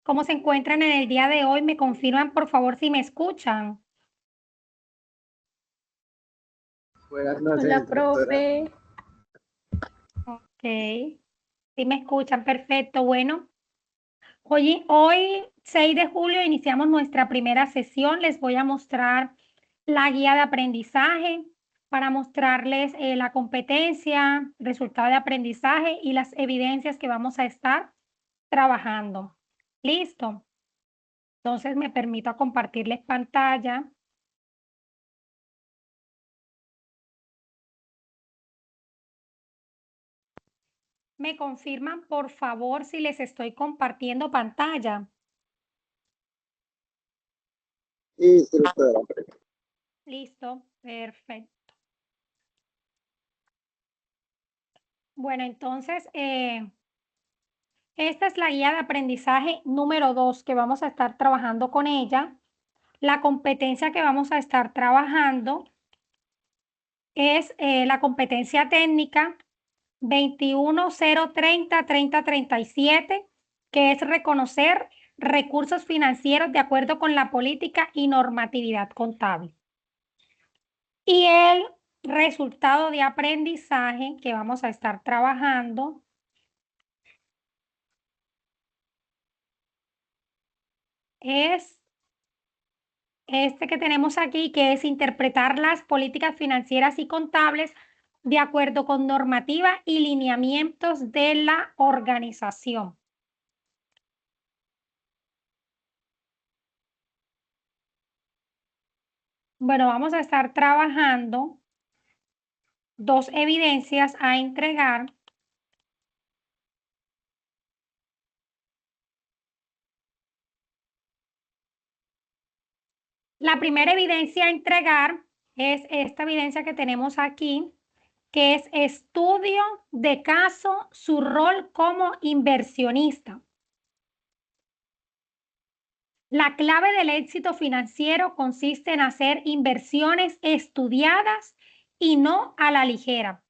¿Cómo se encuentran en el día de hoy? ¿Me confirman, por favor, si me escuchan? Buenas Hola, noches, doctora. profe. Ok, si me escuchan, perfecto. Bueno, hoy 6 de julio iniciamos nuestra primera sesión. Les voy a mostrar la guía de aprendizaje para mostrarles la competencia, resultado de aprendizaje y las evidencias que vamos a estar trabajando. ¿Listo? Entonces me permito compartirles pantalla. ¿Me confirman, por favor, si les estoy compartiendo pantalla? Sí, sí, doctora. Listo, perfecto. Bueno, entonces, esta es la guía de aprendizaje número 2 que vamos a estar trabajando con ella. La competencia que vamos a estar trabajando es la competencia técnica 21030-3037, que es reconocer recursos financieros de acuerdo con la política y normatividad contable. Y el resultado de aprendizaje que vamos a estar trabajando es este que tenemos aquí, que es interpretar las políticas financieras y contables de acuerdo con normativa y lineamientos de la organización. Bueno, vamos a estar trabajando dos evidencias a entregar. La primera evidencia a entregar es esta evidencia que tenemos aquí, que es estudio de caso, su rol como inversionista. La clave del éxito financiero consiste en hacer inversiones estudiadas y no a la ligera.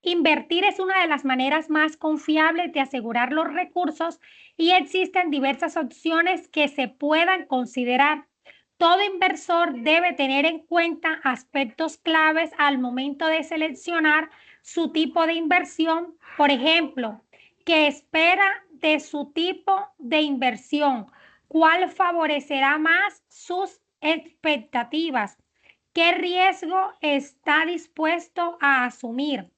Invertir es una de las maneras más confiables de asegurar los recursos y existen diversas opciones que se puedan considerar. Todo inversor debe tener en cuenta aspectos claves al momento de seleccionar su tipo de inversión. Por ejemplo, ¿qué espera de su tipo de inversión? ¿Cuál favorecerá más sus expectativas? ¿Qué riesgo está dispuesto a asumir?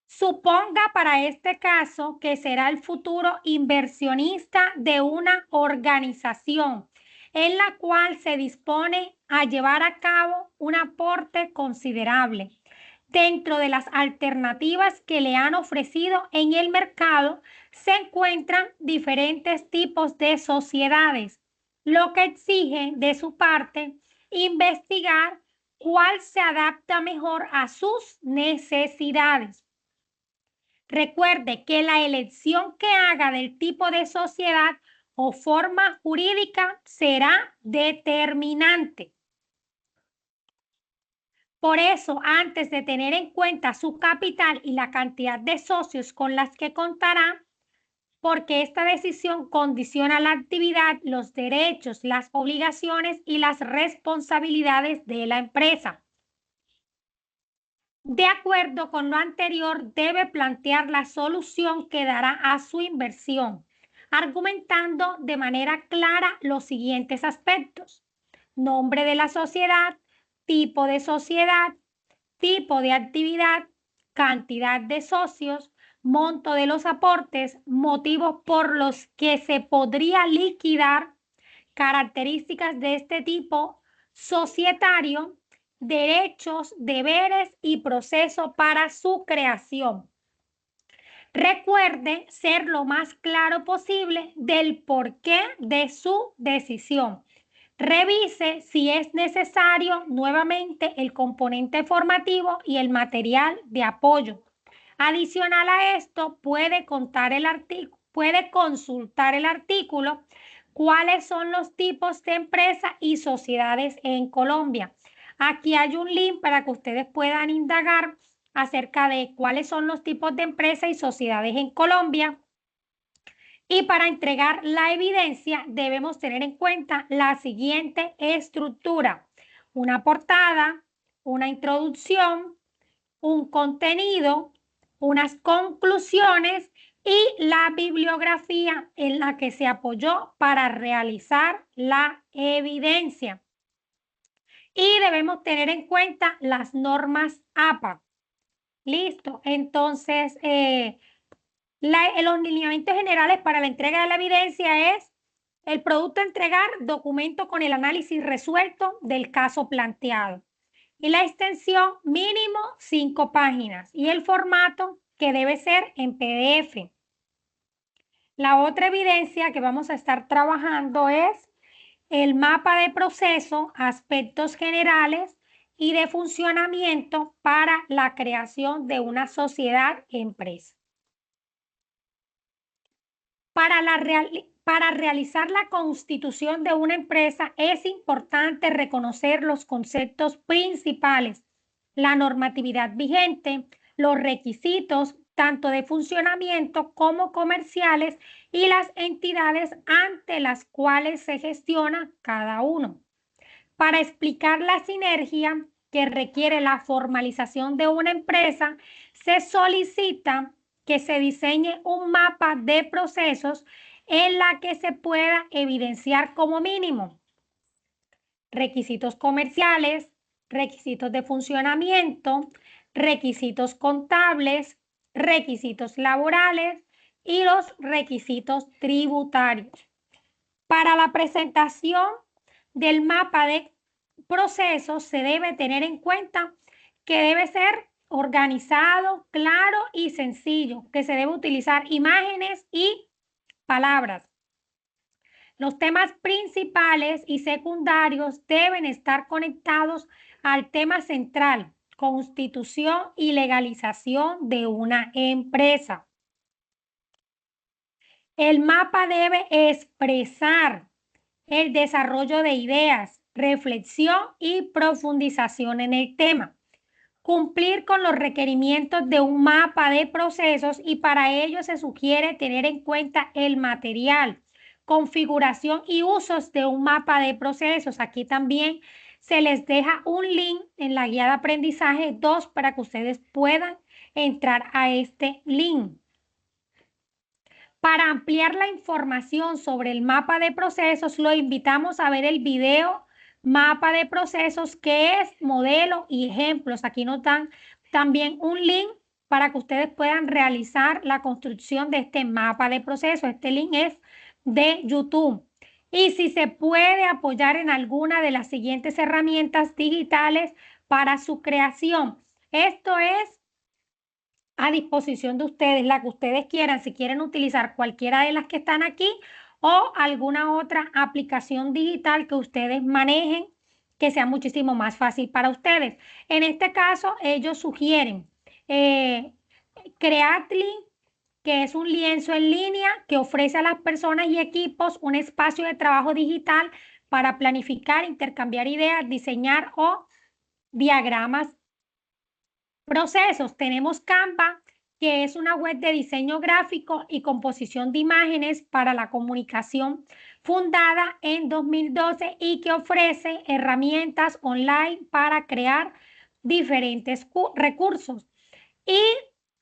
Suponga para este caso que será el futuro inversionista de una organización en la cual se dispone a llevar a cabo un aporte considerable. Dentro de las alternativas que le han ofrecido en el mercado se encuentran diferentes tipos de sociedades, lo que exige de su parte investigar cuál se adapta mejor a sus necesidades. Recuerde que la elección que haga del tipo de sociedad o forma jurídica será determinante. Por eso, antes de tener en cuenta su capital y la cantidad de socios con las que contará, porque esta decisión condiciona la actividad, los derechos, las obligaciones y las responsabilidades de la empresa. De acuerdo con lo anterior, debe plantear la solución que dará a su inversión, argumentando de manera clara los siguientes aspectos: nombre de la sociedad, tipo de actividad, cantidad de socios, monto de los aportes, motivos por los que se podría liquidar, características de este tipo societario, derechos, deberes y proceso para su creación. Recuerde ser lo más claro posible del porqué de su decisión. Revise si es necesario nuevamente el componente formativo y el material de apoyo. Adicional a esto, puede consultar el artículo ¿Cuáles son los tipos de empresas y sociedades en Colombia? Aquí hay un link para que ustedes puedan indagar acerca de cuáles son los tipos de empresas y sociedades en Colombia. Y para entregar la evidencia debemos tener en cuenta la siguiente estructura: una portada, una introducción, un contenido, unas conclusiones y la bibliografía en la que se apoyó para realizar la evidencia. Y debemos tener en cuenta las normas APA. Listo. Entonces, los lineamientos generales para la entrega de la evidencia es el producto a entregar, documento con el análisis resuelto del caso planteado. Y la extensión mínimo 5 páginas y el formato que debe ser en PDF. La otra evidencia que vamos a estar trabajando es el mapa de proceso, aspectos generales y de funcionamiento para la creación de una sociedad empresa. Para realizar la constitución de una empresa es importante reconocer los conceptos principales, la normatividad vigente, los requisitos tanto de funcionamiento como comerciales y las entidades ante las cuales se gestiona cada uno. Para explicar la sinergia que requiere la formalización de una empresa, se solicita que se diseñe un mapa de procesos en la que se pueda evidenciar como mínimo requisitos comerciales, requisitos de funcionamiento, requisitos contables, requisitos laborales y los requisitos tributarios. Para la presentación del mapa de procesos se debe tener en cuenta que debe ser organizado, claro y sencillo, que se debe utilizar imágenes y palabras. Los temas principales y secundarios deben estar conectados al tema central, constitución y legalización de una empresa. El mapa debe expresar el desarrollo de ideas, reflexión y profundización en el tema. Cumplir con los requerimientos de un mapa de procesos y para ello se sugiere tener en cuenta el material, configuración y usos de un mapa de procesos. Aquí también se les deja un link en la guía de aprendizaje 2 para que ustedes puedan entrar a este link. Para ampliar la información sobre el mapa de procesos, lo invitamos a ver el video mapa de procesos, que es modelo y ejemplos. Aquí nos dan también un link para que ustedes puedan realizar la construcción de este mapa de procesos. Este link es de YouTube. Y si se puede apoyar en alguna de las siguientes herramientas digitales para su creación. Esto es a disposición de ustedes, la que ustedes quieran, si quieren utilizar cualquiera de las que están aquí o alguna otra aplicación digital que ustedes manejen que sea muchísimo más fácil para ustedes. En este caso, ellos sugieren Creatly, que es un lienzo en línea que ofrece a las personas y equipos un espacio de trabajo digital para planificar, intercambiar ideas, diseñar o diagramas procesos. Tenemos Canva, que es una web de diseño gráfico y composición de imágenes para la comunicación, fundada en 2012 y que ofrece herramientas online para crear diferentes recursos. Y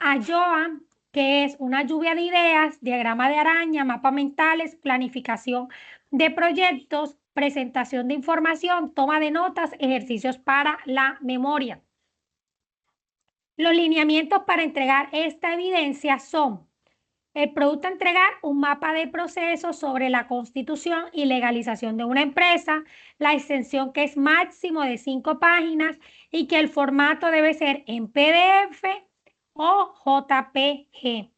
Ayoa, que es una lluvia de ideas, diagrama de araña, mapas mentales, planificación de proyectos, presentación de información, toma de notas, ejercicios para la memoria. Los lineamientos para entregar esta evidencia son: el producto a entregar, un mapa de procesos sobre la constitución y legalización de una empresa, la extensión que es máximo de 5 páginas y que el formato debe ser en PDF o JPG.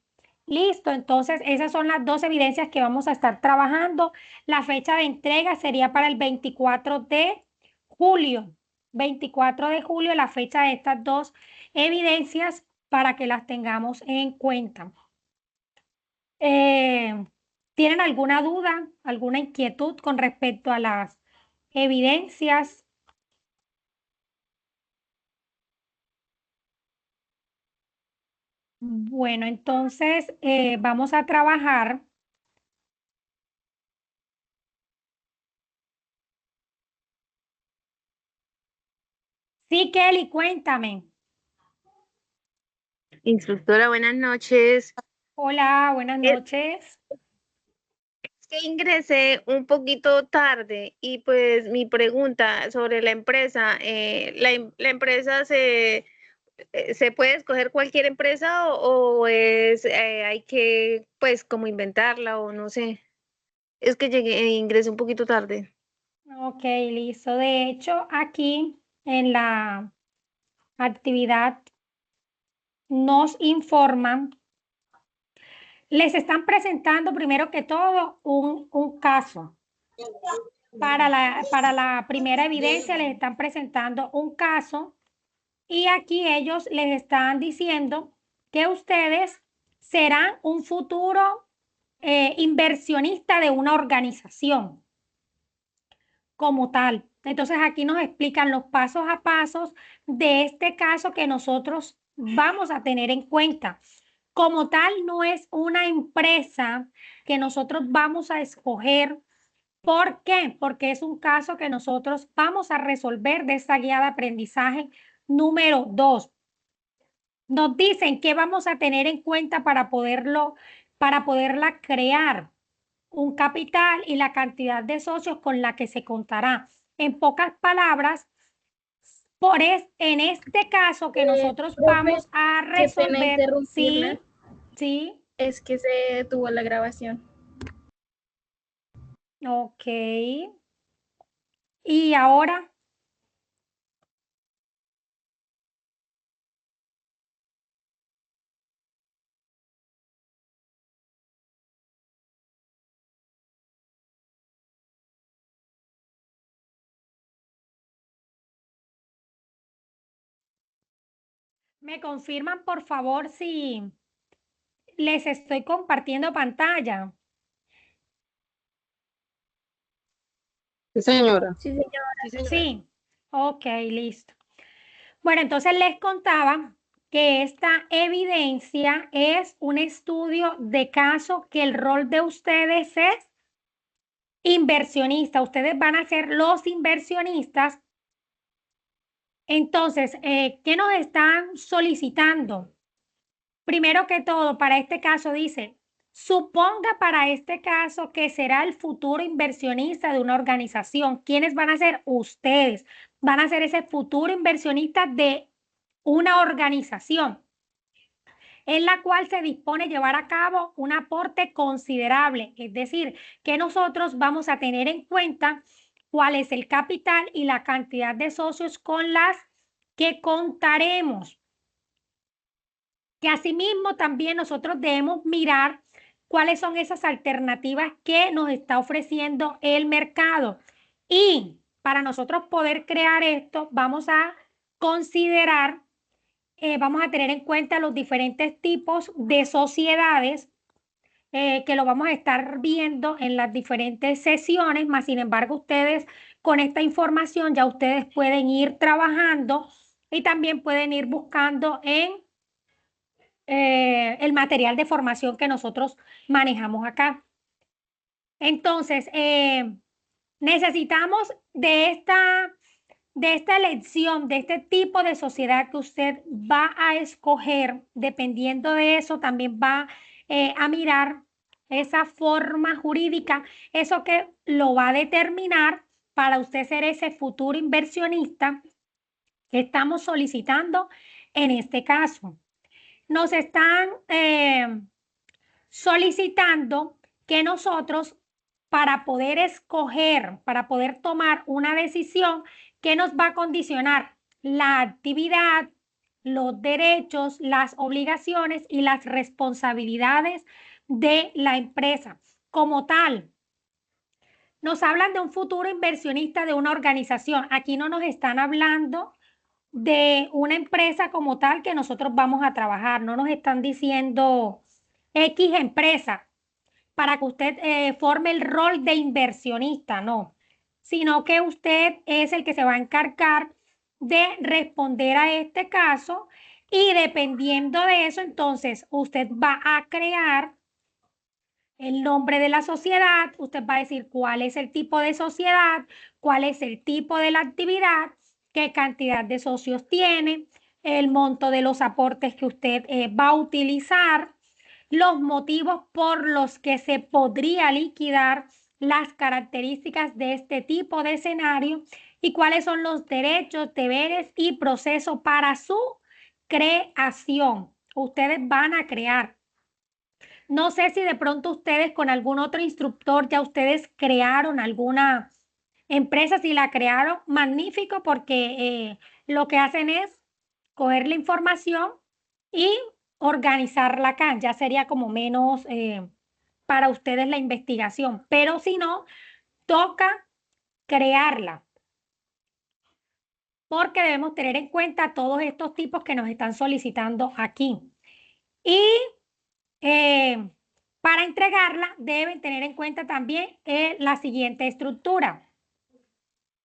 Listo, entonces esas son las dos evidencias que vamos a estar trabajando. La fecha de entrega sería para el 24 de julio. 24 de julio, la fecha de estas dos evidencias para que las tengamos en cuenta. ¿Tienen alguna duda, alguna inquietud con respecto a las evidencias? Bueno, entonces vamos a trabajar. Sí, Kelly, cuéntame. Instructora, buenas noches. Hola, buenas Es noches. que ingresé un poquito tarde y pues mi pregunta sobre la empresa, la empresa se puede escoger cualquier empresa o es, hay que pues como inventarla o no sé. Es que ingresé un poquito tarde. Ok, listo. De hecho, aquí en la actividad nos informan, les están presentando primero que todo un caso. Para la primera evidencia les están presentando un caso y aquí ellos les están diciendo que ustedes serán un futuro inversionista de una organización como tal. Entonces aquí nos explican los pasos a pasos de este caso que nosotros vamos a tener en cuenta. Como tal, no es una empresa que nosotros vamos a escoger. ¿Por qué? Porque es un caso que nosotros vamos a resolver de esta guía de aprendizaje número 2. Nos dicen que vamos a tener en cuenta para poderla crear un capital y la cantidad de socios con la que se contará. En pocas palabras, en este caso que nosotros Profe, vamos a qué pena resolver, interrumpirla. sí, sí, Es que se detuvo la grabación. ok. Y ahora me confirman, por favor, si les estoy compartiendo pantalla. Sí, señora. Sí, señor. Sí, ok, listo. Bueno, entonces les contaba que esta evidencia es un estudio de caso que el rol de ustedes es inversionista. Ustedes van a ser los inversionistas. Entonces, ¿qué nos están solicitando? Primero que todo, para este caso dice, suponga para este caso que será el futuro inversionista de una organización. ¿Quiénes van a ser? Ustedes. Van a ser ese futuro inversionista de una organización en la cual se dispone llevar a cabo un aporte considerable. Es decir, que nosotros vamos a tener en cuenta cuál es el capital y la cantidad de socios con las que contaremos. Que asimismo también nosotros debemos mirar cuáles son esas alternativas que nos está ofreciendo el mercado. Y para nosotros poder crear esto, vamos a considerar, vamos a tener en cuenta los diferentes tipos de sociedades que lo vamos a estar viendo en las diferentes sesiones, más sin embargo ustedes con esta información ya ustedes pueden ir trabajando y también pueden ir buscando en el material de formación que nosotros manejamos acá. Entonces, necesitamos de esta elección, de este tipo de sociedad que usted va a escoger, dependiendo de eso, también va a mirar esa forma jurídica, eso que lo va a determinar para usted ser ese futuro inversionista que estamos solicitando en este caso. Nos están solicitando que nosotros, para poder escoger, para poder tomar una decisión que nos va a condicionar la actividad, los derechos, las obligaciones y las responsabilidades de la empresa. Como tal, nos hablan de un futuro inversionista de una organización. Aquí no nos están hablando de una empresa como tal que nosotros vamos a trabajar. No nos están diciendo X empresa para que usted forme el rol de inversionista, no, sino que usted es el que se va a encargar de responder a este caso Y dependiendo de eso, entonces usted va a crear el nombre de la sociedad, usted va a decir cuál es el tipo de sociedad, cuál es el tipo de la actividad, qué cantidad de socios tiene, el monto de los aportes que usted va a utilizar, los motivos por los que se podría liquidar, las características de este tipo de escenario y cuáles son los derechos, deberes y procesos para su creación. Ustedes van a crear. No sé si de pronto ustedes con algún otro instructor ya ustedes crearon alguna empresa, si la crearon, magnífico, porque lo que hacen es coger la información y organizarla acá. Ya sería como menos para ustedes la investigación, pero si no, toca crearla, porque debemos tener en cuenta todos estos tipos que nos están solicitando aquí. Y Eh, para entregarla deben tener en cuenta también la siguiente estructura.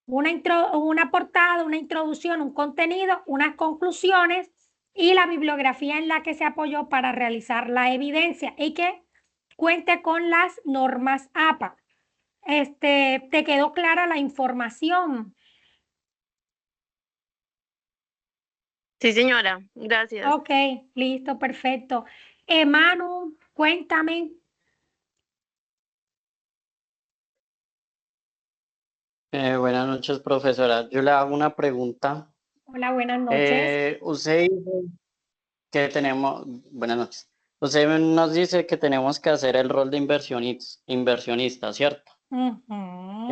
Una portada, una introducción, un contenido, unas conclusiones y la bibliografía en la que se apoyó para realizar la evidencia y que cuente con las normas APA. ¿Te quedó clara la información? Sí, señora, gracias. Ok, listo, perfecto. Manu, cuéntame. Buenas noches, profesora. Yo le hago una pregunta. Hola, buenas noches. Usted dice que tenemos, buenas noches. Usted nos dice que tenemos que hacer el rol de inversionista, ¿cierto? Ujú.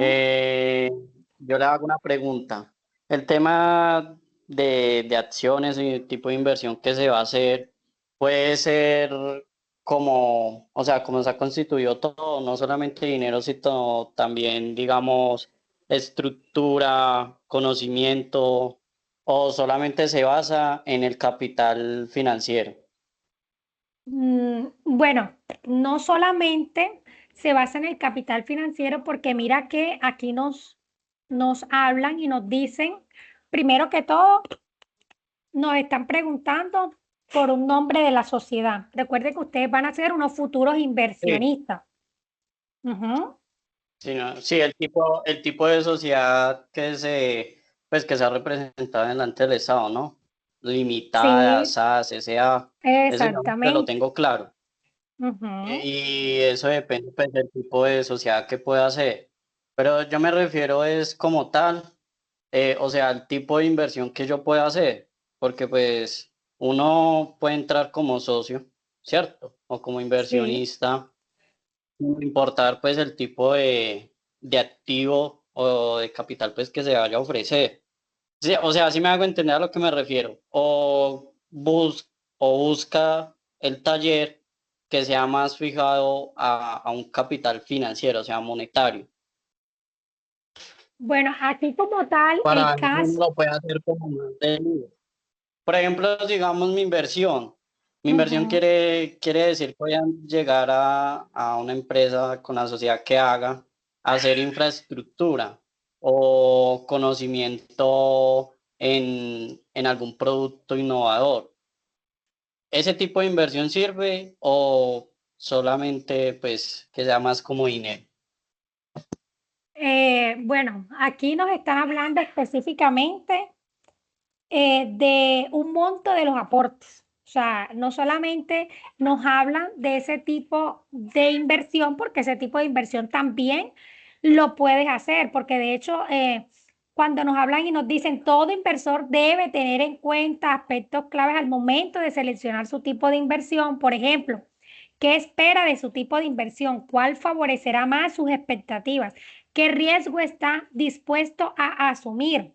Yo le hago una pregunta. El tema de acciones y tipo de inversión que se va a hacer puede ser como, o sea, como se ha constituido todo, no solamente dinero, sino también, digamos, estructura, conocimiento, o solamente se basa en el capital financiero. Bueno, no solamente se basa en el capital financiero, porque mira que aquí nos hablan y nos dicen, primero que todo, nos están preguntando por un nombre de la sociedad. Recuerden que ustedes van a ser unos futuros Sí. inversionistas. Ujú. Sí, sí, el tipo de sociedad pues que se ha representado delante del Estado, ¿no? Limitada, Sí, SAS, SA, eso ya te lo exactamente. tengo claro. Ujú. Y eso depende pues del tipo de sociedad que pueda ser. Pero yo me refiero es como tal, o sea, el tipo de inversión que yo pueda hacer, porque pues uno puede entrar como socio, ¿cierto? O como Sí. inversionista sin importar pues el tipo de activo o de capital pues que se vaya a ofrecer. Sí, o sea, si me hago entender a lo que me refiero. O busca el taller que sea más fijado a un capital financiero, o sea, monetario. Bueno, aquí como tal, Para el eso uno caso. lo puede hacer como más de libre. Por ejemplo, digamos mi inversión. Mi inversión Ujú. quiere decir que voy a llegar a una empresa con la sociedad que haga, hacer infraestructura o conocimiento en algún producto innovador. ¿Ese tipo de inversión sirve o solamente pues que sea más como dinero? Bueno, aquí nos están hablando específicamente de un monto de los aportes. O sea, no solamente nos hablan de ese tipo de inversión, porque ese tipo de inversión también lo puedes hacer, porque de hecho, cuando nos hablan y nos dicen todo inversor debe tener en cuenta aspectos claves al momento de seleccionar su tipo de inversión, por ejemplo, ¿qué espera de su tipo de inversión? ¿Cuál favorecerá más sus expectativas? ¿Qué riesgo está dispuesto a asumir?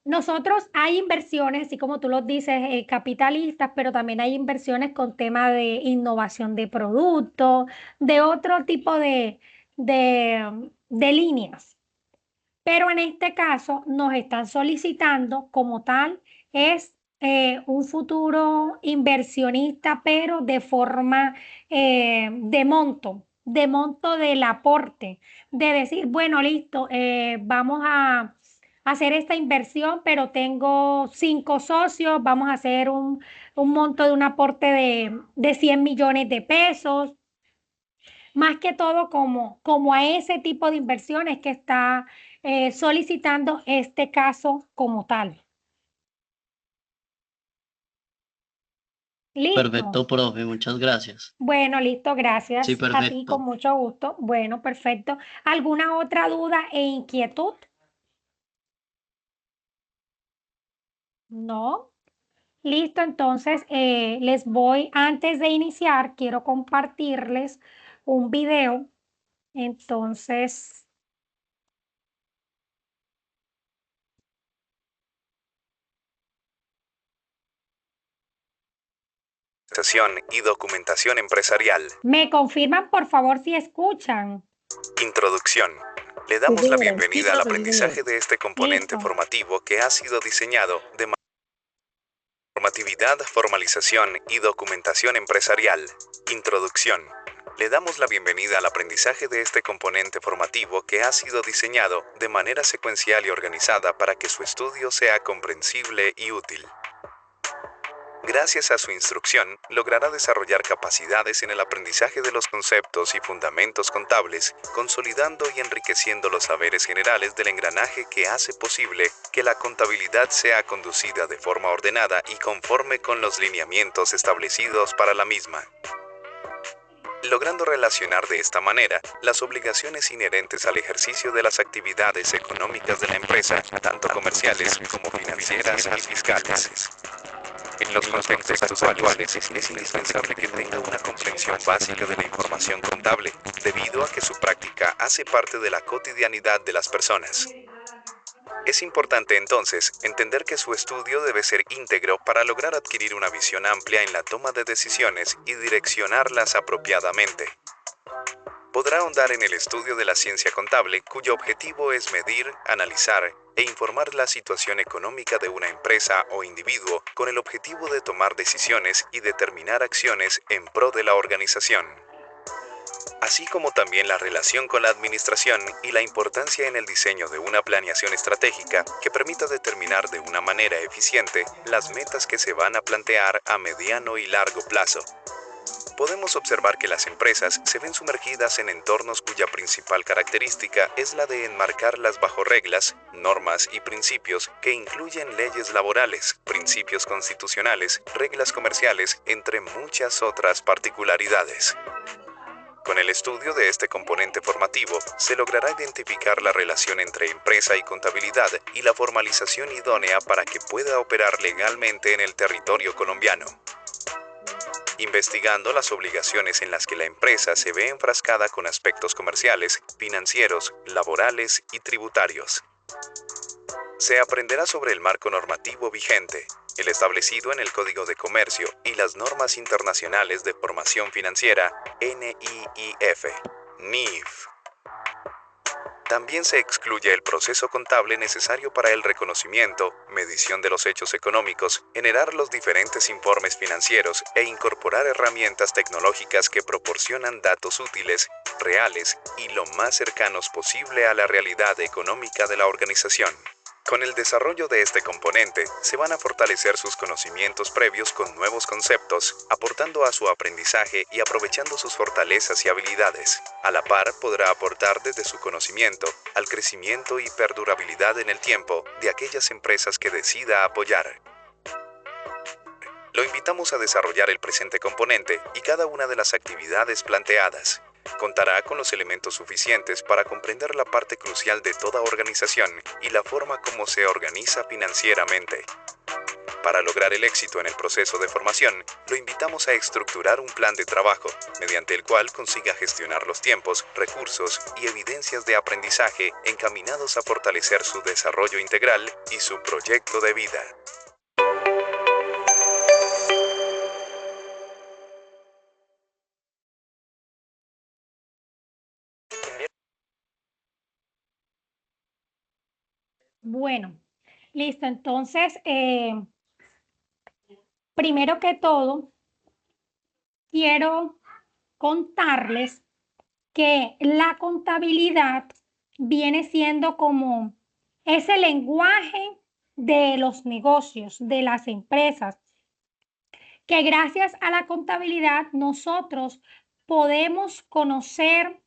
Nosotros hay inversiones, así como tú lo dices, capitalistas, pero también hay inversiones con tema de innovación de productos, de otro tipo de líneas. Pero en este caso nos están solicitando como tal, es un futuro inversionista, pero de forma de monto del aporte, de decir, bueno, listo, vamos hacer esta inversión, pero tengo 5 socios, vamos a hacer un monto de un aporte de 100 millones de pesos. Más que todo como a ese tipo de inversiones que está solicitando este caso como tal. ¿Listo? Perfecto, profe, muchas gracias. Bueno, listo, gracias. Sí, A ti perfecto. con mucho gusto. Bueno, perfecto. ¿Alguna otra duda e inquietud? No. Listo, entonces les voy, antes de iniciar, quiero compartirles un video. Entonces, Y documentación empresarial. me confirman por favor si escuchan. Introducción. Le damos la bienvenida al aprendizaje de este componente Listo. formativo que ha sido diseñado de normatividad, formalización y documentación empresarial. Introducción. Le damos la bienvenida al aprendizaje de este componente formativo que ha sido diseñado de manera secuencial y organizada para que su estudio sea comprensible y útil. Gracias a su instrucción, logrará desarrollar capacidades en el aprendizaje de los conceptos y fundamentos contables, consolidando y enriqueciendo los saberes generales del engranaje que hace posible que la contabilidad sea conducida de forma ordenada y conforme con los lineamientos establecidos para la misma. Logrando relacionar de esta manera las obligaciones inherentes al ejercicio de las actividades económicas de la empresa, tanto comerciales como financieras y fiscales. En los contextos actuales es indispensable que tenga una comprensión básica de la información contable, debido a que su práctica hace parte de la cotidianidad de las personas. Es importante entonces entender que su estudio debe ser íntegro para lograr adquirir una visión amplia en la toma de decisiones y direccionarlas apropiadamente. Podrá ahondar en el estudio de la ciencia contable, cuyo objetivo es medir, analizar e informar la situación económica de una empresa o individuo con el objetivo de tomar decisiones y determinar acciones en pro de la organización, así como también la relación con la administración y la importancia en el diseño de una planeación estratégica que permita determinar de una manera eficiente las metas que se van a plantear a mediano y largo plazo. Podemos observar que las empresas se ven sumergidas en entornos cuya principal característica es la de enmarcarlas bajo reglas, normas y principios que incluyen leyes laborales, principios constitucionales, reglas comerciales, entre muchas otras particularidades. Con el estudio de este componente formativo, se logrará identificar la relación entre empresa y contabilidad y la formalización idónea para que pueda operar legalmente en el territorio colombiano, investigando las obligaciones en las que la empresa se ve enfrascada con aspectos comerciales, financieros, laborales y tributarios. Se aprenderá sobre el marco normativo vigente, el establecido en el Código de Comercio y las normas internacionales de formación financiera NIIF, NIF. También se excluye el proceso contable necesario para el reconocimiento, medición de los hechos económicos, generar los diferentes informes financieros e incorporar herramientas tecnológicas que proporcionan datos útiles, reales y lo más cercanos posible a la realidad económica de la organización. Con el desarrollo de este componente, se van a fortalecer sus conocimientos previos con nuevos conceptos, aportando a su aprendizaje y aprovechando sus fortalezas y habilidades. A la par, podrá aportar desde su conocimiento al crecimiento y perdurabilidad en el tiempo de aquellas empresas que decida apoyar. Lo invitamos a desarrollar el presente componente y cada una de las actividades planteadas. Contará con los elementos suficientes para comprender la parte crucial de toda organización y la forma como se organiza financieramente. Para lograr el éxito en el proceso de formación, lo invitamos a estructurar un plan de trabajo, mediante el cual consiga gestionar los tiempos, recursos y evidencias de aprendizaje encaminados a fortalecer su desarrollo integral y su proyecto de vida. Bueno, listo. Entonces, primero que todo, quiero contarles que la contabilidad viene siendo como es el lenguaje de los negocios, de las empresas, que gracias a la contabilidad nosotros podemos conocer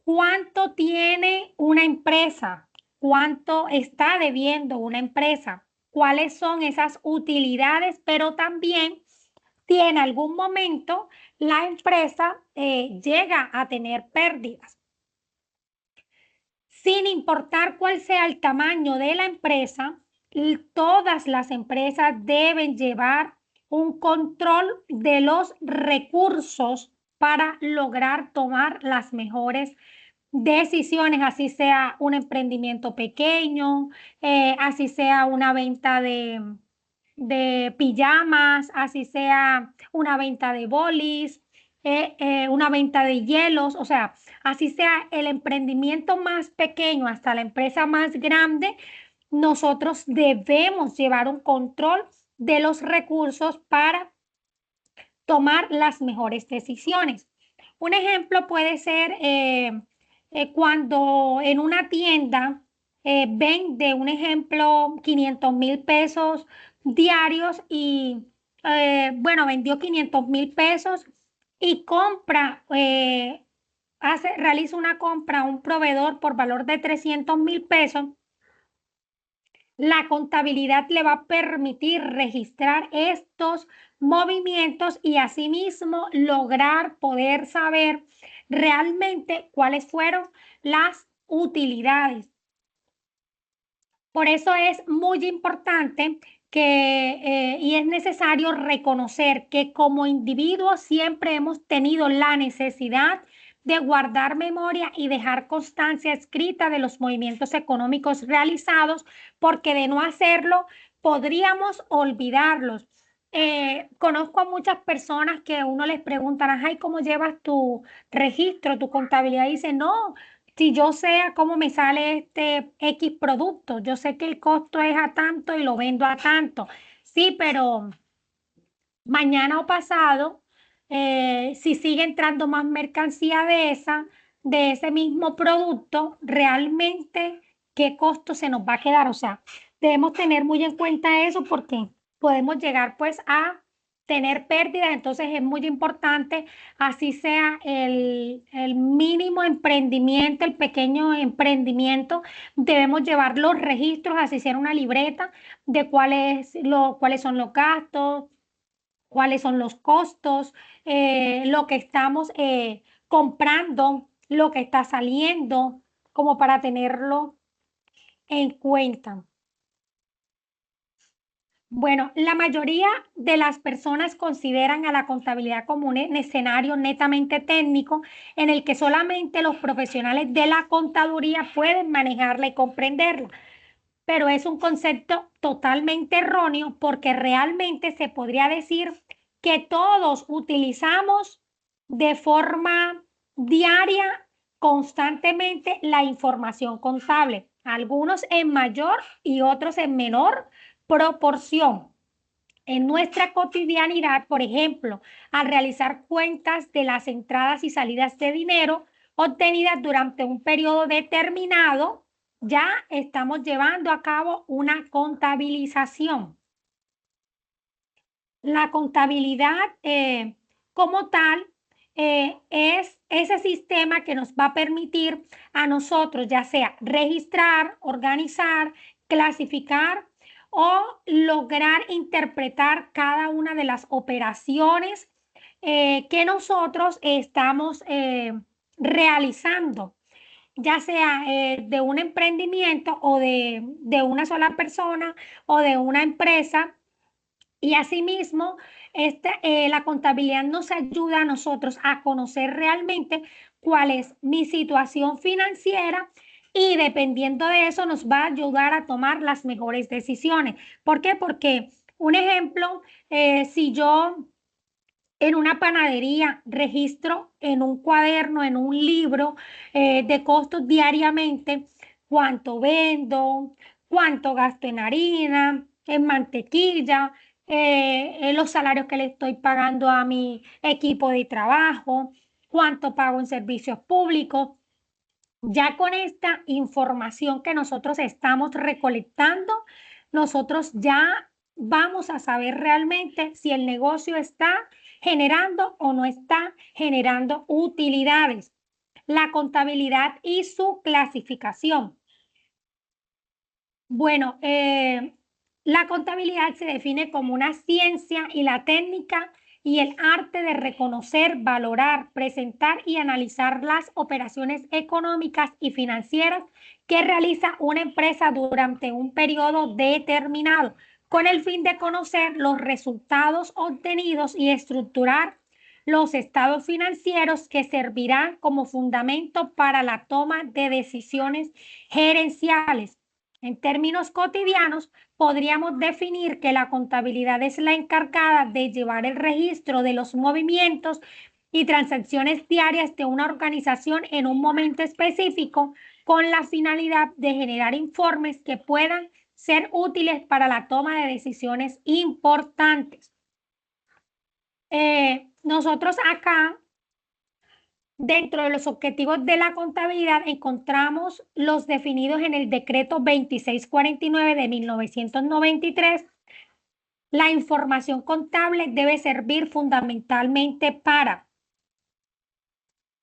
cuánto tiene una empresa, cuánto está debiendo una empresa, cuáles son esas utilidades, pero también si en algún momento la empresa llega a tener pérdidas. Sin importar cuál sea el tamaño de la empresa, todas las empresas deben llevar un control de los recursos para lograr tomar las mejores decisiones, así sea un emprendimiento pequeño, así sea una venta de pijamas, así sea una venta de bolis, una venta de hielos, o sea, así sea el emprendimiento más pequeño hasta la empresa más grande, nosotros debemos llevar un control de los recursos para tomar las mejores decisiones. Un ejemplo puede ser cuando en una tienda vende, un ejemplo, 500,000 pesos diarios y, bueno, vendió 500,000 pesos y compra, realiza una compra a un proveedor por valor de 300,000 pesos. La contabilidad le va a permitir registrar estos movimientos y asimismo lograr poder saber realmente cuáles fueron las utilidades. Por eso es muy importante que, y es necesario reconocer que como individuos siempre hemos tenido la necesidad de guardar memoria y dejar constancia escrita de los movimientos económicos realizados, porque de no hacerlo podríamos olvidarlos. Conozco a muchas personas que uno les pregunta, ay, ¿cómo llevas tu registro, tu contabilidad? Y dice, no, si yo sé a cómo me sale este X producto, yo sé que el costo es a tanto y lo vendo a tanto. Sí, pero mañana o pasado, si sigue entrando más mercancía de ese mismo producto, realmente qué costo se nos va a quedar. O sea, debemos tener muy en cuenta eso porque podemos llegar pues a tener pérdidas. Entonces es muy importante, así sea el mínimo emprendimiento, el pequeño emprendimiento, debemos llevar los registros, así sea una libreta de cuáles son los gastos, cuáles son los costos, lo que estamos comprando, lo que está saliendo, como para tenerlo en cuenta. Bueno, la mayoría de las personas consideran a la contabilidad como un escenario netamente técnico en el que solamente los profesionales de la contaduría pueden manejarla y comprenderla. Pero es un concepto totalmente erróneo porque realmente se podría decir que todos utilizamos de forma diaria, constantemente, la información contable, algunos en mayor y otros en menor proporción. En nuestra cotidianidad, por ejemplo, al realizar cuentas de las entradas y salidas de dinero obtenidas durante un periodo determinado, ya estamos llevando a cabo una contabilización. La contabilidad como tal es ese sistema que nos va a permitir a nosotros ya sea registrar, organizar, clasificar o lograr interpretar cada una de las operaciones que nosotros estamos realizando, ya sea de un emprendimiento o de una sola persona o de una empresa. Y asimismo, la contabilidad nos ayuda a nosotros a conocer realmente cuál es mi situación financiera y dependiendo de eso nos va a ayudar a tomar las mejores decisiones. ¿Por qué? Porque, un ejemplo, si yo en una panadería registro en un cuaderno, en un libro de costos diariamente, cuánto vendo, cuánto gasto en harina, en mantequilla, los salarios que le estoy pagando a mi equipo de trabajo, cuánto pago en servicios públicos. Ya con esta información que nosotros estamos recolectando, nosotros ya vamos a saber realmente si el negocio está generando o no está generando utilidades. La contabilidad y su clasificación. Bueno, la contabilidad se define como una ciencia y la técnica y el arte de reconocer, valorar, presentar y analizar las operaciones económicas y financieras que realiza una empresa durante un periodo determinado, con el fin de conocer los resultados obtenidos y estructurar los estados financieros que servirán como fundamento para la toma de decisiones gerenciales. En términos cotidianos, podríamos definir que la contabilidad es la encargada de llevar el registro de los movimientos y transacciones diarias de una organización en un momento específico con la finalidad de generar informes que puedan ser útiles para la toma de decisiones importantes. Nosotros acá, dentro de los objetivos de la contabilidad, encontramos los definidos en el decreto 2649 de 1993. La información contable debe servir fundamentalmente para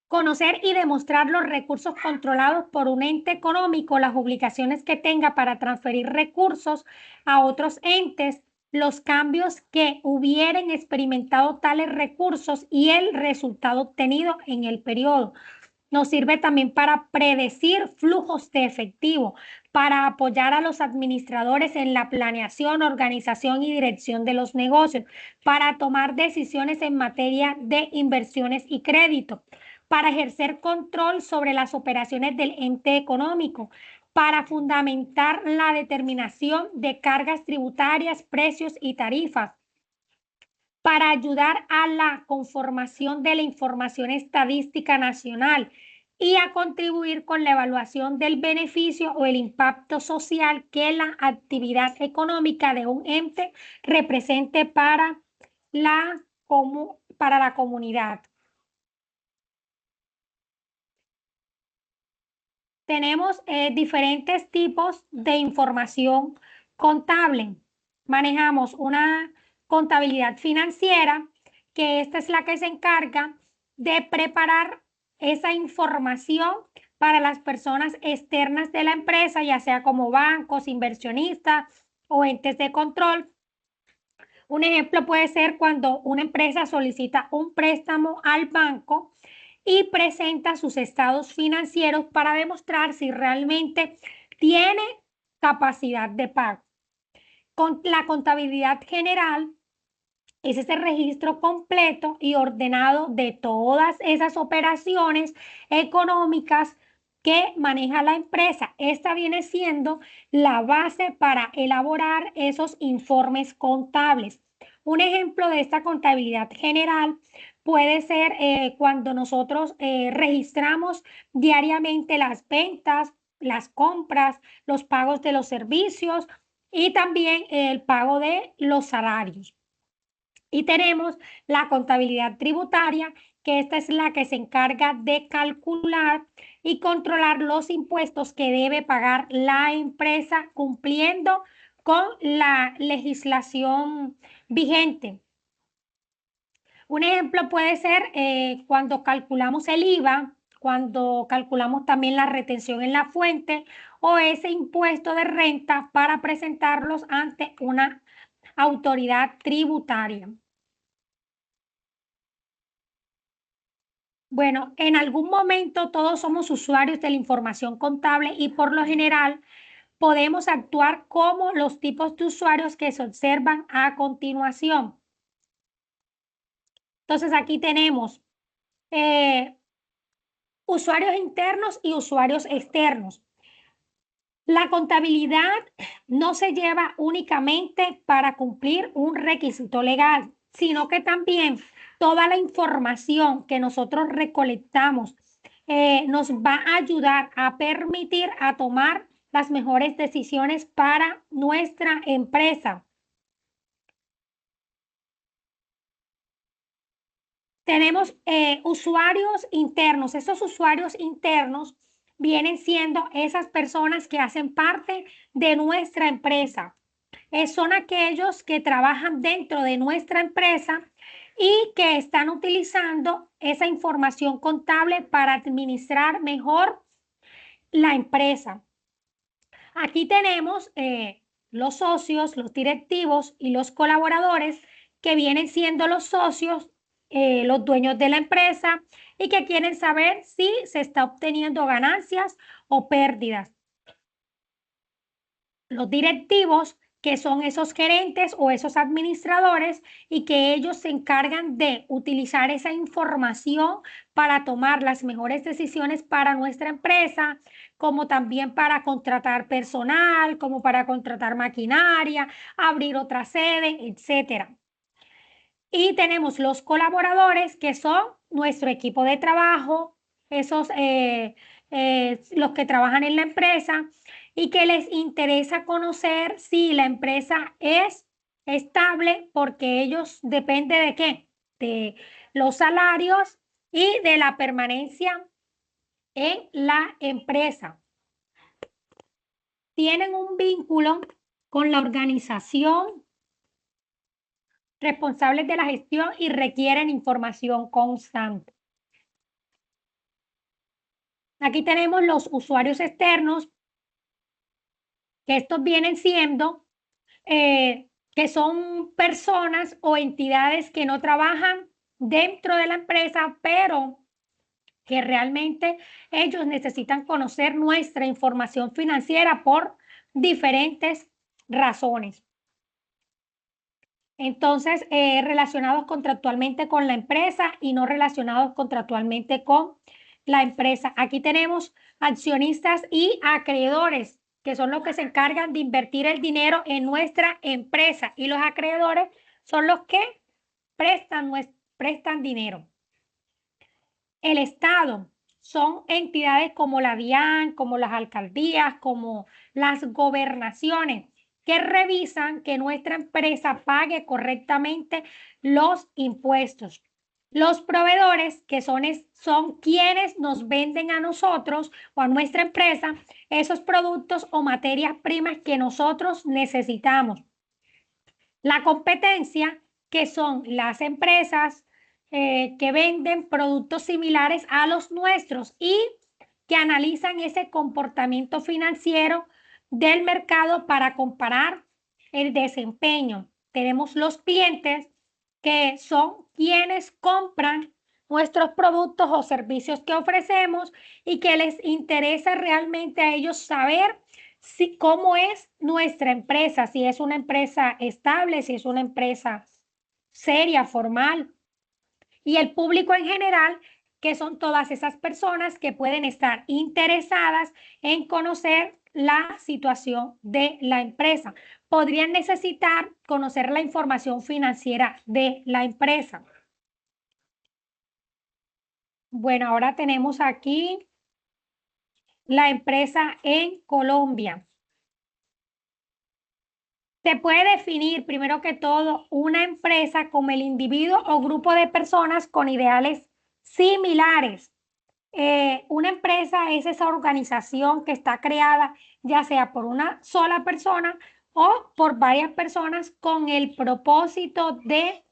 conocer y demostrar los recursos controlados por un ente económico, las obligaciones que tenga para transferir recursos a otros entes, los cambios que hubieran experimentado tales recursos y el resultado obtenido en el periodo. Nos sirve también para predecir flujos de efectivo, para apoyar a los administradores en la planeación, organización y dirección de los negocios, para tomar decisiones en materia de inversiones y crédito, para ejercer control sobre las operaciones del ente económico, para fundamentar la determinación de cargas tributarias, precios y tarifas, para ayudar a la conformación de la información estadística nacional y a contribuir con la evaluación del beneficio o el impacto social que la actividad económica de un ente represente para la comunidad. Tenemos diferentes tipos de información contable. Manejamos una contabilidad financiera, que esta es la que se encarga de preparar esa información para las personas externas de la empresa, ya sea como bancos, inversionistas o entes de control. Un ejemplo puede ser cuando una empresa solicita un préstamo al banco y presenta sus estados financieros para demostrar si realmente tiene capacidad de pago. Con la contabilidad general es ese registro completo y ordenado de todas esas operaciones económicas que maneja la empresa. Esta viene siendo la base para elaborar esos informes contables. Un ejemplo de esta contabilidad general puede ser cuando nosotros registramos diariamente las ventas, las compras, los pagos de los servicios y también el pago de los salarios. Y tenemos la contabilidad tributaria, que esta es la que se encarga de calcular y controlar los impuestos que debe pagar la empresa cumpliendo con la legislación vigente. Un ejemplo puede ser cuando calculamos el IVA, cuando calculamos también la retención en la fuente o ese impuesto de renta para presentarlos ante una autoridad tributaria. Bueno, en algún momento todos somos usuarios de la información contable y por lo general podemos actuar como los tipos de usuarios que se observan a continuación. Entonces aquí tenemos usuarios internos y usuarios externos. La contabilidad no se lleva únicamente para cumplir un requisito legal, sino que también toda la información que nosotros recolectamos nos va a ayudar a permitir a tomar las mejores decisiones para nuestra empresa. Tenemos usuarios internos. Estos usuarios internos vienen siendo esas personas que hacen parte de nuestra empresa. Son aquellos que trabajan dentro de nuestra empresa y que están utilizando esa información contable para administrar mejor la empresa. Aquí tenemos los socios, los directivos y los colaboradores que vienen siendo los socios, los dueños de la empresa y que quieren saber si se está obteniendo ganancias o pérdidas. Los directivos, que son esos gerentes o esos administradores y que ellos se encargan de utilizar esa información para tomar las mejores decisiones para nuestra empresa, como también para contratar personal, como para contratar maquinaria, abrir otra sede, etcétera. Y tenemos los colaboradores, que son nuestro equipo de trabajo, esos los que trabajan en la empresa y que les interesa conocer si la empresa es estable, porque ellos dependen de qué, de los salarios y de la permanencia en la empresa. Tienen un vínculo con la organización, responsables de la gestión y requieren información constante. Aquí tenemos los usuarios externos, que estos vienen siendo, que son personas o entidades que no trabajan dentro de la empresa, pero que realmente ellos necesitan conocer nuestra información financiera por diferentes razones. Entonces, relacionados contractualmente con la empresa y no relacionados contractualmente con la empresa. Aquí tenemos accionistas y acreedores, que son los que se encargan de invertir el dinero en nuestra empresa, y los acreedores son los que prestan dinero. El Estado son entidades como la DIAN, como las alcaldías, como las gobernaciones, que revisan que nuestra empresa pague correctamente los impuestos. Los proveedores, que son quienes nos venden a nosotros o a nuestra empresa esos productos o materias primas que nosotros necesitamos. La competencia, que son las empresas que venden productos similares a los nuestros y que analizan ese comportamiento financiero del mercado para comparar el desempeño. Tenemos los clientes, que son quienes compran nuestros productos o servicios que ofrecemos y que les interesa realmente a ellos saber cómo es nuestra empresa, si es una empresa estable, si es una empresa seria, formal. Y el público en general, que son todas esas personas que pueden estar interesadas en conocer la situación de la empresa. Podrían necesitar conocer la información financiera de la empresa. Bueno, ahora tenemos aquí la empresa en Colombia. Se puede definir, primero que todo, una empresa como el individuo o grupo de personas con ideales similares. Una empresa es esa organización que está creada ya sea por una sola persona o por varias personas con el propósito de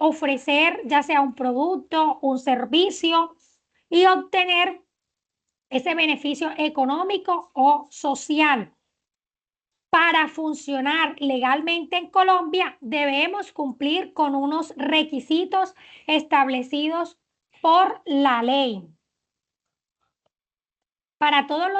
ofrecer ya sea un producto, un servicio y obtener ese beneficio económico o social. Para funcionar legalmente en Colombia, debemos cumplir con unos requisitos establecidos por la ley. Para todos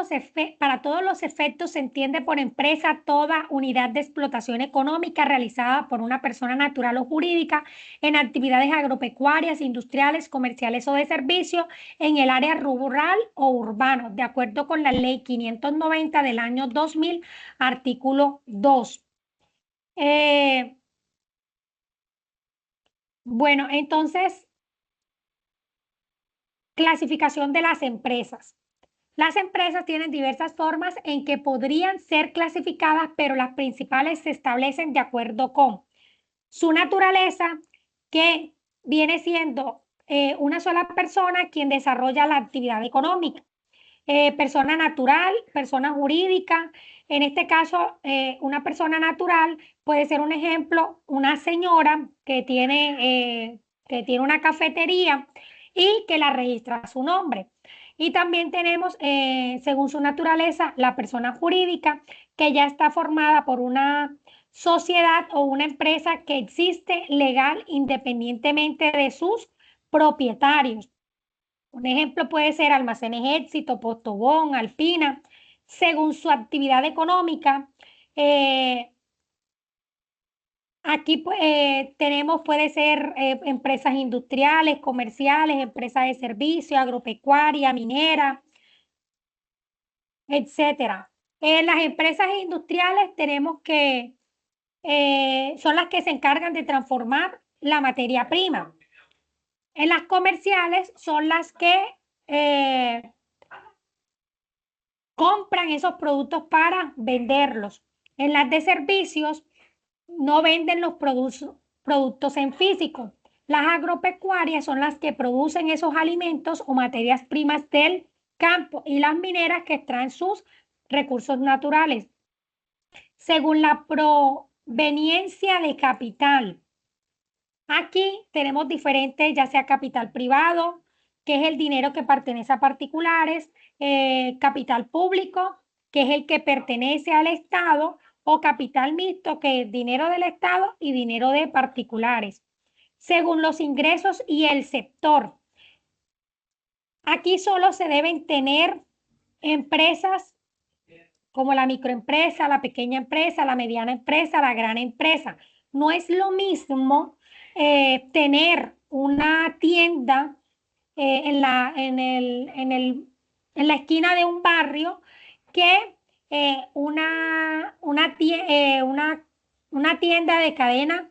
los efectos se entiende por empresa toda unidad de explotación económica realizada por una persona natural o jurídica en actividades agropecuarias, industriales, comerciales o de servicio en el área rural o urbano, de acuerdo con la Ley 590 del año 2000, artículo 2. Bueno, entonces, clasificación de las empresas. Las empresas tienen diversas formas en que podrían ser clasificadas, pero las principales se establecen de acuerdo con su naturaleza, que viene siendo una sola persona quien desarrolla la actividad económica. persona natural, persona jurídica. En este caso, una persona natural puede ser un ejemplo, una señora que tiene una cafetería y que la registra a su nombre. Y también tenemos, según su naturaleza, la persona jurídica que ya está formada por una sociedad o una empresa que existe legal independientemente de sus propietarios. Un ejemplo puede ser Almacenes Éxito, Postobón, Alpina, según su actividad económica. Aquí tenemos, puede ser empresas industriales, comerciales, empresas de servicio, agropecuaria, minera, etcétera. En las empresas industriales tenemos que son las que se encargan de transformar la materia prima. En las comerciales son las que compran esos productos para venderlos. En las de servicios no venden los productos en físico. Las agropecuarias son las que producen esos alimentos o materias primas del campo y las mineras que extraen sus recursos naturales. Según la proveniencia de capital. Aquí tenemos diferentes, ya sea capital privado, que es el dinero que pertenece a particulares, capital público, que es el que pertenece al Estado, o capital mixto, que es dinero del Estado y dinero de particulares, según los ingresos y el sector. Aquí solo se deben tener empresas como la microempresa, la pequeña empresa, la mediana empresa, la gran empresa. No es lo mismo tener una tienda en la esquina de un barrio que una tienda de cadena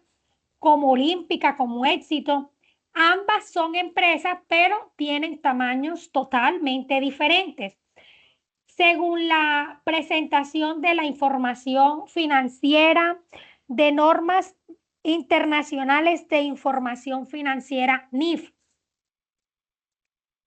como Olímpica, como Éxito. Ambas son empresas, pero tienen tamaños totalmente diferentes. Según la presentación de la información financiera de normas internacionales de información financiera NIF,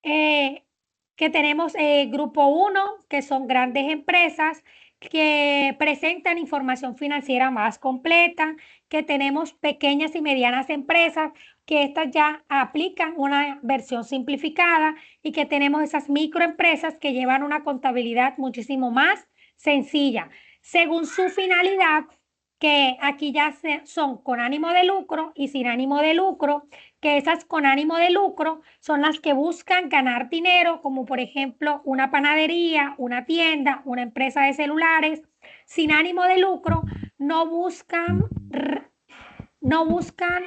que tenemos grupo 1, que son grandes empresas que presentan información financiera más completa, que tenemos pequeñas y medianas empresas que estas ya aplican una versión simplificada y que tenemos esas microempresas que llevan una contabilidad muchísimo más sencilla, según su finalidad, que aquí ya son con ánimo de lucro y sin ánimo de lucro, que esas con ánimo de lucro son las que buscan ganar dinero, como por ejemplo una panadería, una tienda, una empresa de celulares. Sin ánimo de lucro no buscan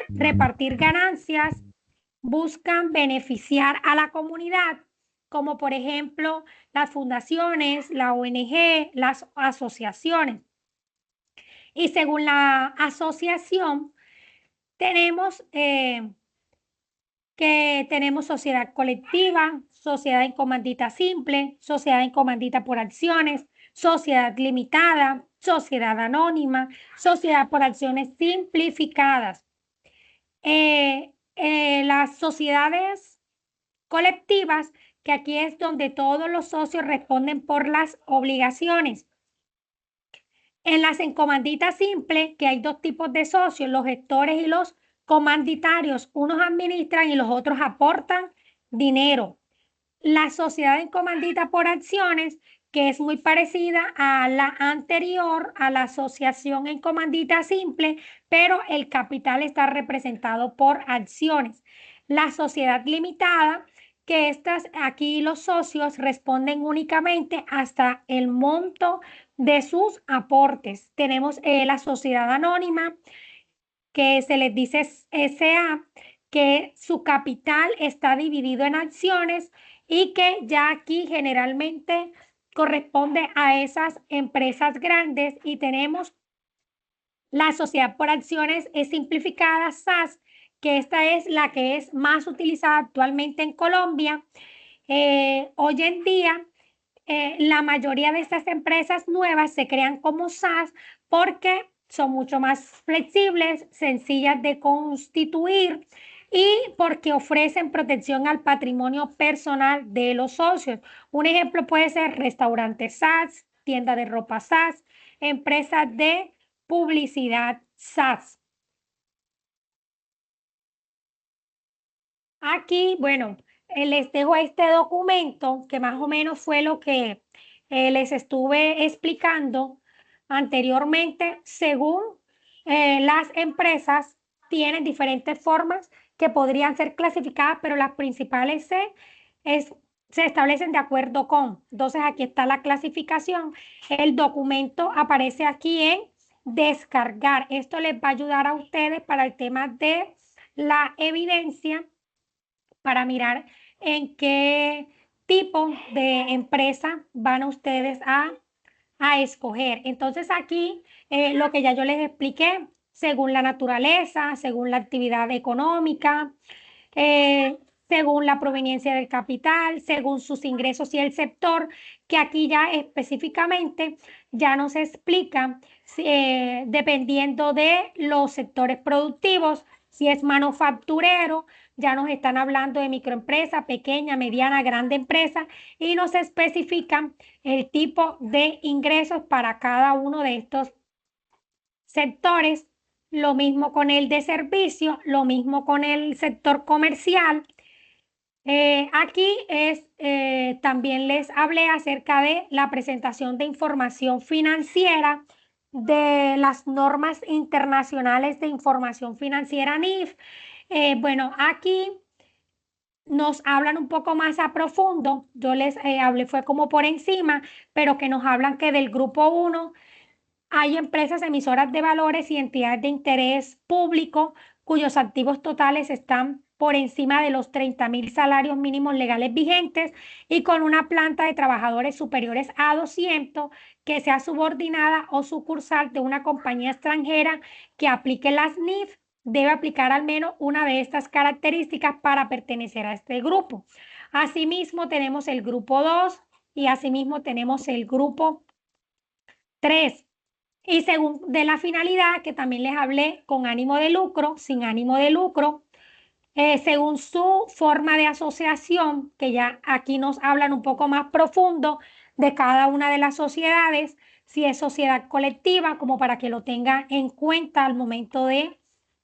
repartir ganancias, buscan beneficiar a la comunidad, como por ejemplo las fundaciones, la ONG, las asociaciones. Y según la asociación, tenemos sociedad colectiva, sociedad en comandita simple, sociedad en comandita por acciones, sociedad limitada, sociedad anónima, sociedad por acciones simplificadas. Las sociedades colectivas, que aquí es donde todos los socios responden por las obligaciones. En las en comandita simple, que hay dos tipos de socios, los gestores y los comanditarios, unos administran y los otros aportan dinero. La sociedad en comandita por acciones, que es muy parecida a la anterior, a la asociación en comandita simple, pero el capital está representado por acciones. La sociedad limitada, que aquí los socios responden únicamente hasta el monto de sus aportes. Tenemos la sociedad anónima, que se les dice SA, que su capital está dividido en acciones y que ya aquí generalmente corresponde a esas empresas grandes. Y tenemos la sociedad por acciones es simplificada, SAS, que esta es la que es más utilizada actualmente en Colombia. Hoy en día, la mayoría de estas empresas nuevas se crean como SAS porque son mucho más flexibles, sencillas de constituir, y porque ofrecen protección al patrimonio personal de los socios. Un ejemplo puede ser restaurantes SAS, tienda de ropa SAS, empresas de publicidad SAS. Aquí, bueno, les dejo este documento que más o menos fue lo que les estuve explicando anteriormente. Según las empresas, tienen diferentes formas que podrían ser clasificadas, pero las principales se establecen de acuerdo con. Entonces, aquí está la clasificación. El documento aparece aquí en descargar. Esto les va a ayudar a ustedes para el tema de la evidencia, para mirar en qué tipo de empresa van ustedes a escoger. Entonces aquí lo que ya yo les expliqué, según la naturaleza, según la actividad económica, según la proveniencia del capital, según sus ingresos y el sector, que aquí ya específicamente ya nos explica dependiendo de los sectores productivos, si es manufacturero, ya nos están hablando de microempresa, pequeña, mediana, grande empresa, y nos especifican el tipo de ingresos para cada uno de estos sectores. Lo mismo con el de servicio, lo mismo con el sector comercial. Aquí también les hablé acerca de la presentación de información financiera de las normas internacionales de información financiera NIF. Bueno, aquí nos hablan un poco más a profundo. Yo les hablé, fue como por encima, pero que nos hablan que del grupo 1 hay empresas emisoras de valores y entidades de interés público cuyos activos totales están por encima de los 30.000 salarios mínimos legales vigentes y con una planta de trabajadores superiores a 200 que sea subordinada o sucursal de una compañía extranjera que aplique las NIF. Debe aplicar al menos una de estas características para pertenecer a este grupo. Asimismo, tenemos el grupo 2 y asimismo tenemos el grupo 3. Y según de la finalidad, que también les hablé, con ánimo de lucro, sin ánimo de lucro, según su forma de asociación, que ya aquí nos hablan un poco más profundo de cada una de las sociedades, si es sociedad colectiva, como para que lo tengan en cuenta al momento de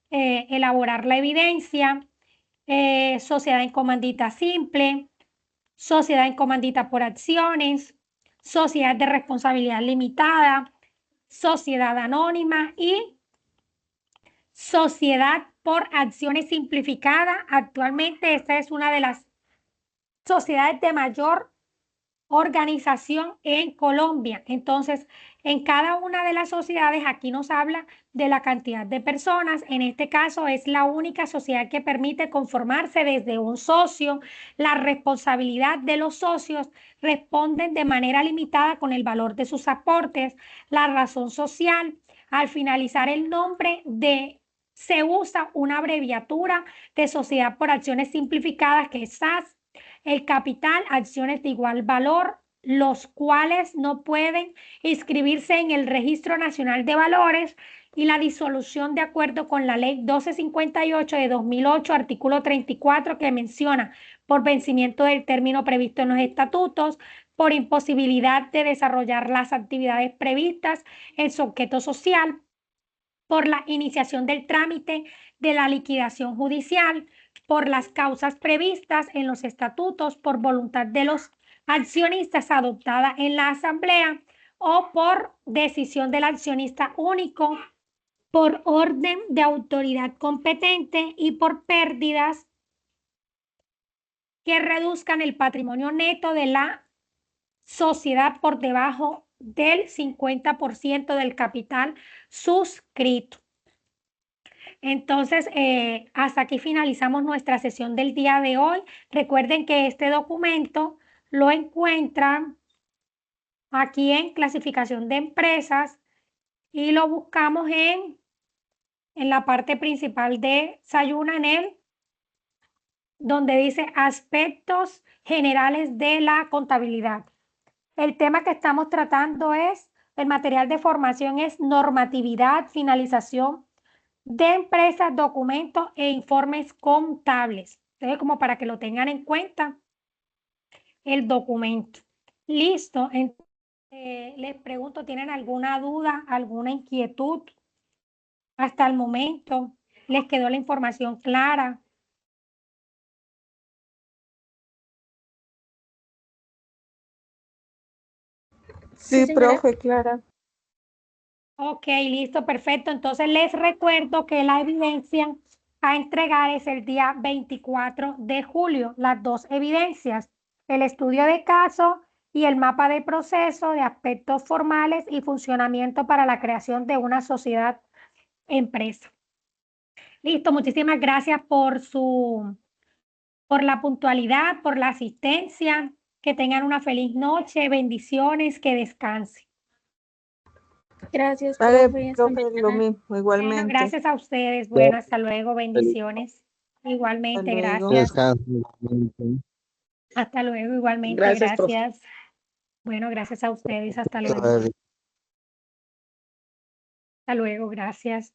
elaborar la evidencia, sociedad en comandita simple, sociedad en comandita por acciones, sociedad de responsabilidad limitada, sociedad anónima y sociedad por acciones simplificada. Actualmente esta es una de las sociedades de mayor organización en Colombia. Entonces, en cada una de las sociedades aquí nos habla de la cantidad de personas. En este caso es la única sociedad que permite conformarse desde un socio. La responsabilidad de los socios responden de manera limitada con el valor de sus aportes. La razón social, al finalizar el nombre se usa una abreviatura de sociedad por acciones simplificadas, que es SAS. El capital, acciones de igual valor, los cuales no pueden inscribirse en el Registro Nacional de Valores, y la disolución de acuerdo con la Ley 1258 de 2008, artículo 34, que menciona por vencimiento del término previsto en los estatutos, por imposibilidad de desarrollar las actividades previstas en su objeto social, por la iniciación del trámite de la liquidación judicial, por las causas previstas en los estatutos, por voluntad de los accionistas adoptada en la asamblea o por decisión del accionista único, por orden de autoridad competente y por pérdidas que reduzcan el patrimonio neto de la sociedad por debajo del 50% del capital suscrito. Entonces, hasta aquí finalizamos nuestra sesión del día de hoy. Recuerden que este documento lo encuentran aquí en clasificación de empresas y lo buscamos en la parte principal de Sayuna, donde dice aspectos generales de la contabilidad. El tema que estamos tratando es, el material de formación es normatividad, finalización de empresas, documentos e informes contables. Entonces, como para que lo tengan en cuenta, el documento. Listo. Les pregunto, ¿tienen alguna duda, alguna inquietud? Hasta el momento, ¿les quedó la información clara? Sí, señora. profe, Clara. Ok, listo, perfecto. Entonces les recuerdo que la evidencia a entregar es el día 24 de julio. Las dos evidencias, el estudio de caso y el mapa de proceso de aspectos formales y funcionamiento para la creación de una sociedad empresa. Listo, muchísimas gracias por la puntualidad, por la asistencia. Que tengan una feliz noche, bendiciones, que descansen. Gracias, Vale, profe. Hasta profe, lo mañana. mismo, Bueno, igualmente. gracias a ustedes. Bueno, hasta luego, bendiciones. Hasta Igualmente, luego. gracias. Hasta luego, igualmente, Gracias, profe. gracias. Bueno, gracias a ustedes. Hasta luego. Hasta luego, gracias.